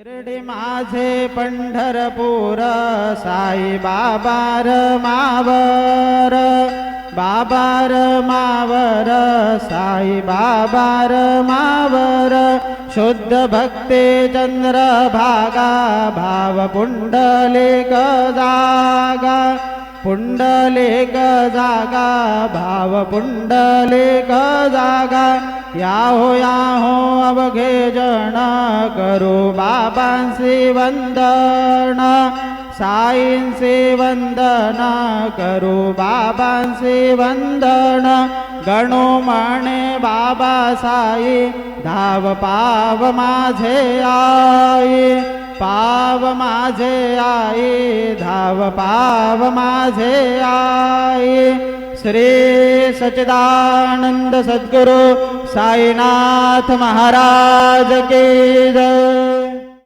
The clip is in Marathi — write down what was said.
शिर्डी माझे पंढरपूर साई बाबार मावर, बाबार मावर साई बाबार मावर, शुद्ध भक्ते चंद्रभागा भाव पुंडलिक जागा, पुंडलिक जागा भाव पुंडलिक जागा, याहो अवघे जन करू बाबांसी वंदन, साईंसी वंदन करू बाबांसी वंदन, गणू म्हणे बाबा साई धाव पाव माझे आई, पाव माझे आई धाव पाव माझे आई। श्री सच्चिदानंद सद्गुरु साईनाथ महाराज की जय।